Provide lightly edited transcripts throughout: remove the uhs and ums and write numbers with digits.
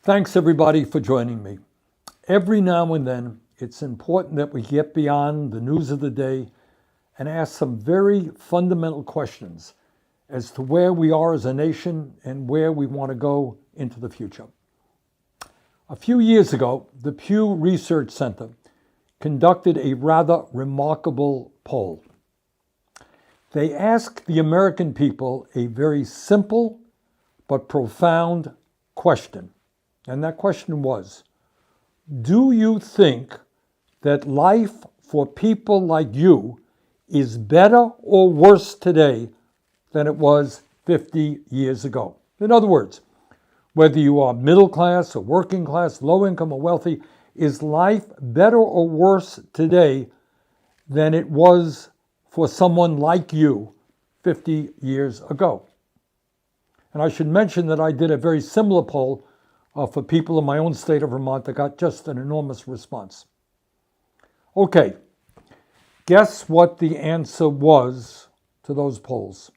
Thanks everybody for joining me. Every now and then, it's important that we get beyond the news of the day and ask some very fundamental questions as to where we are as a nation and where we want to go into the future. A few years ago, the Pew Research Center conducted a rather remarkable poll. They asked the American people a very simple but profound question. And that question was, do you think that life for people like you is better or worse today than it was 50 years ago? In other words, whether you are middle class or working class, low income or wealthy, is life better or worse today than it was for someone like you 50 years ago? And I should mention that I did a very similar poll for people in my own state of Vermont that got just an enormous response. Okay, guess what the answer was to those polls?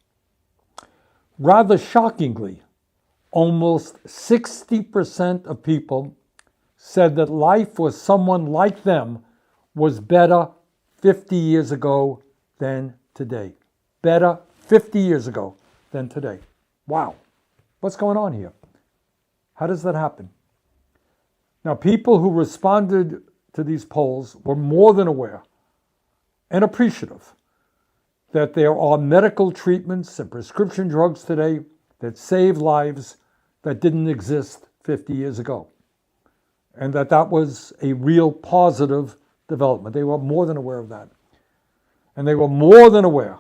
Rather shockingly, almost 60% of people said that life for someone like them was better 50 years ago than today. Better 50 years ago than today. Wow, what's going on here? How does that happen? Now, people who responded to these polls were more than aware and appreciative that there are medical treatments and prescription drugs today that save lives that didn't exist 50 years ago, and that was a real positive development. They were more than aware of that. And they were more than aware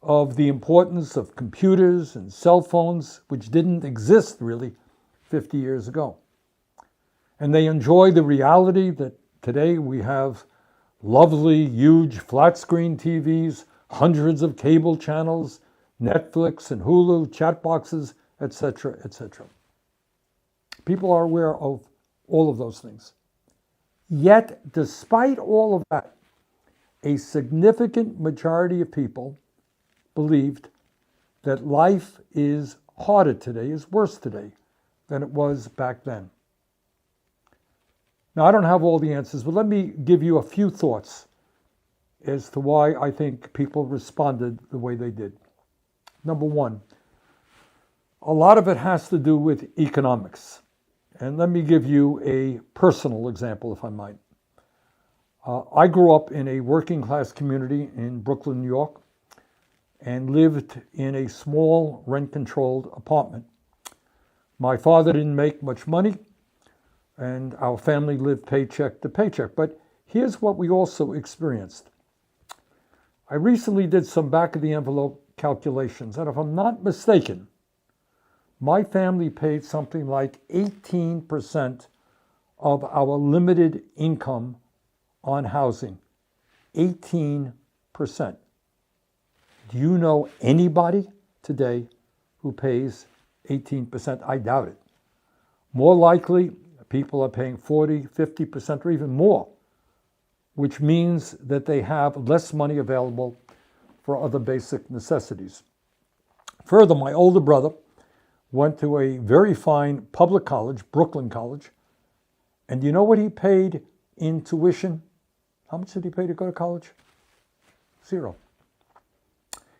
of the importance of computers and cell phones, which didn't exist really 50 years ago. And they enjoy the reality that today we have lovely, huge flat screen TVs, hundreds of cable channels, Netflix and Hulu, chat boxes, etc., etc. People are aware of all of those things. Yet, despite all of that, a significant majority of people believed that life is harder today, is worse today than it was back then. Now, I don't have all the answers, but let me give you a few thoughts as to why I think people responded the way they did. Number one, a lot of it has to do with economics. And let me give you a personal example, if I might. I grew up in a working class community in Brooklyn, New York, and lived in a small rent-controlled apartment. My father didn't make much money, and our family lived paycheck to paycheck. But here's what we also experienced. I recently did some back-of-the-envelope calculations, and if I'm not mistaken, my family paid something like 18% of our limited income on housing. 18%. Do you know anybody today who pays 18%? I doubt it. More likely, people are paying 40, 50% or even more, which means that they have less money available for other basic necessities. Further, my older brother went to a very fine public college, Brooklyn College, and do you know what he paid in tuition? How much did he pay to go to college? Zero.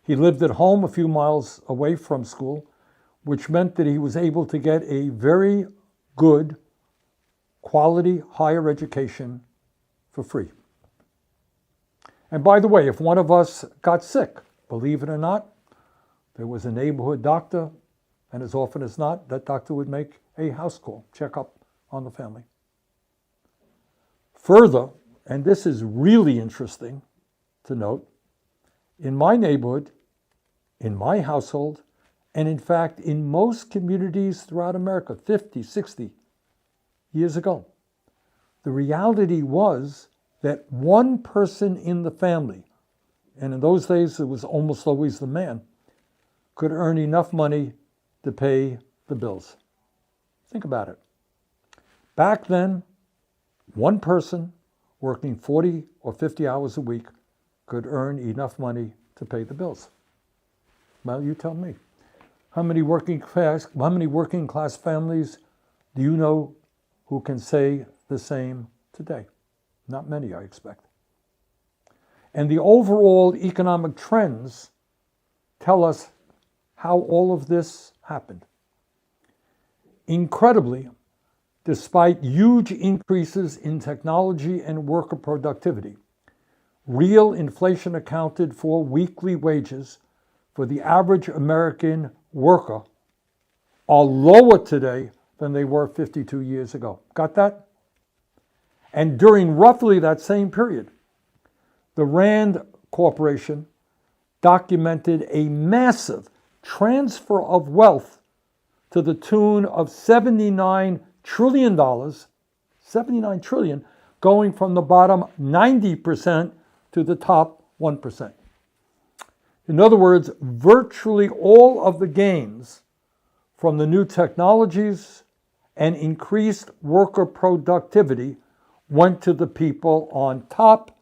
He lived at home a few miles away from school, which meant that he was able to get a very good quality higher education for free. And by the way, if one of us got sick, believe it or not, there was a neighborhood doctor, and as often as not, that doctor would make a house call, check up on the family. Further, and this is really interesting to note, in my neighborhood, in my household, and in fact, in most communities throughout America, 50, 60 years ago, the reality was that one person in the family, and in those days it was almost always the man, could earn enough money to pay the bills. Think about it. Back then, one person working 40 or 50 hours a week could earn enough money to pay the bills. Well, you tell me. How many working class families Do you know who can say the same today? Not many, I expect. And the overall economic trends tell us how all of this happened. Incredibly, despite huge increases in technology and worker productivity, real inflation accounted for weekly wages for the average American worker are lower today than they were 52 years ago. Got that? And during roughly that same period, the Rand Corporation documented a massive transfer of wealth to the tune of $79 trillion, 79 trillion, going from the bottom 90% to the top 1%. In other words, virtually all of the gains from the new technologies and increased worker productivity went to the people on top,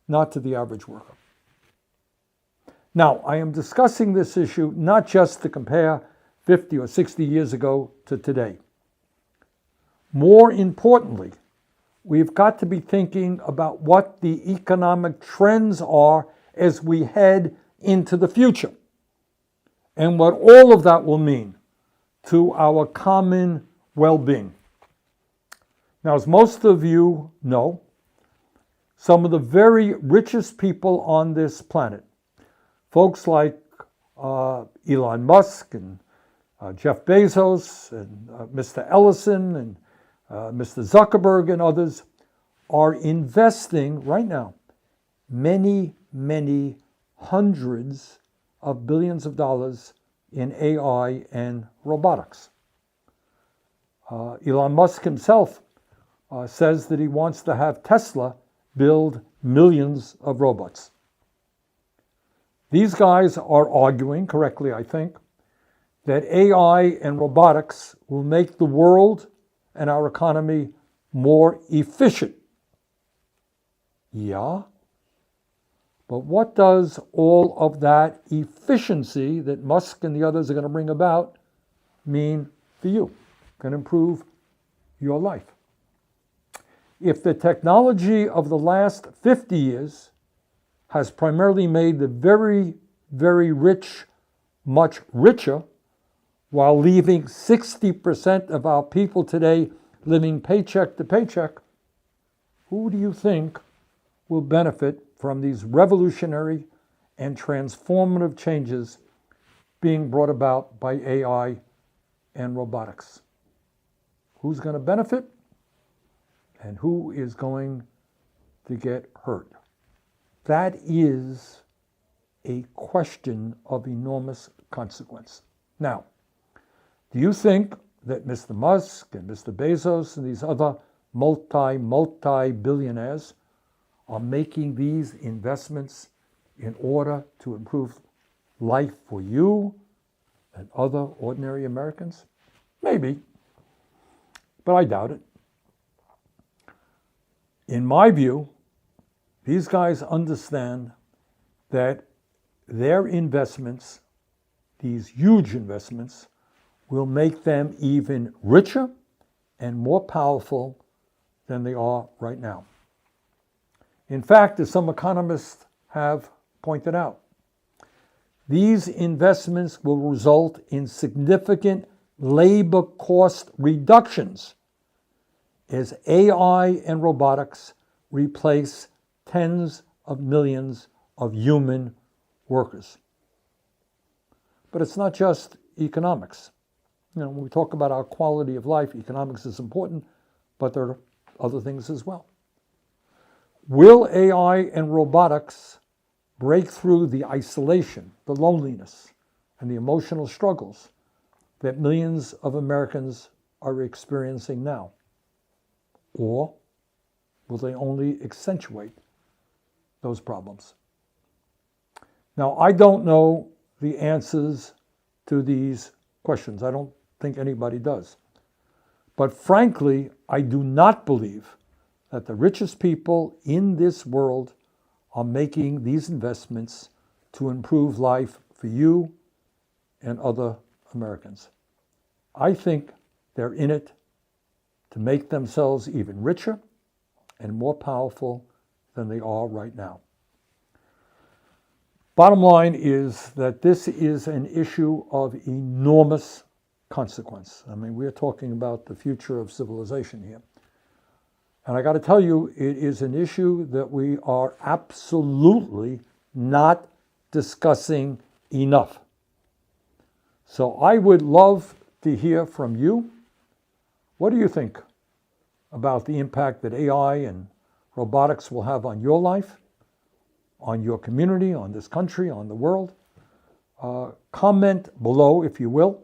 not to the average worker. Now, I am discussing this issue not just to compare 50 or 60 years ago to today. More importantly, we've got to be thinking about what the economic trends are as we head into the future, and what all of that will mean to our common well-being. Now, as most of you know, some of the very richest people on this planet, folks like Elon Musk and Jeff Bezos and Mr. Ellison and Mr. Zuckerberg and others, are investing right now many, many hundreds of billions of dollars in AI and robotics. Elon Musk himself says that he wants to have Tesla build millions of robots. These guys are arguing, correctly I think, that AI and robotics will make the world and our economy more efficient. Yeah, but what does all of that efficiency that Musk and the others are going to bring about mean for you? Can improve your life. If the technology of the last 50 years has primarily made the very, very rich much richer, while leaving 60% of our people today living paycheck to paycheck, who do you think will benefit from these revolutionary and transformative changes being brought about by AI and robotics? Who's going to benefit and who is going to get hurt? That is a question of enormous consequence. Now, do you think that Mr. Musk and Mr. Bezos and these other multi-billionaires are making these investments in order to improve life for you and other ordinary Americans? Maybe, but I doubt it. In my view, these guys understand that their investments, these huge investments, will make them even richer and more powerful than they are right now. In fact, as some economists have pointed out, these investments will result in significant labor cost reductions as AI and robotics replace tens of millions of human workers. But it's not just economics. When we talk about our quality of life, economics is important, but there are other things as well. Will AI and robotics break through the isolation, the loneliness, and the emotional struggles that millions of Americans are experiencing now? Or will they only accentuate those problems? Now, I don't know the answers to these questions. I don't think anybody does. But frankly, I do not believe that the richest people in this world are making these investments to improve life for you and other Americans. I think they're in it to make themselves even richer and more powerful than they are right now. Bottom line is that this is an issue of enormous consequence. I mean, we're talking about the future of civilization here. And I got to tell you, it is an issue that we are absolutely not discussing enough. So I would love to hear from you. What do you think about the impact that AI and robotics will have on your life, on your community, on this country, on the world? Comment below, if you will.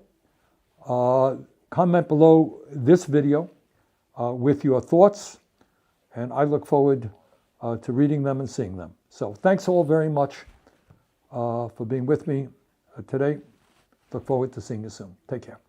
Comment below this video with your thoughts, and I look forward to reading them and seeing them. So thanks all very much for being with me today. Look forward to seeing you soon. Take care.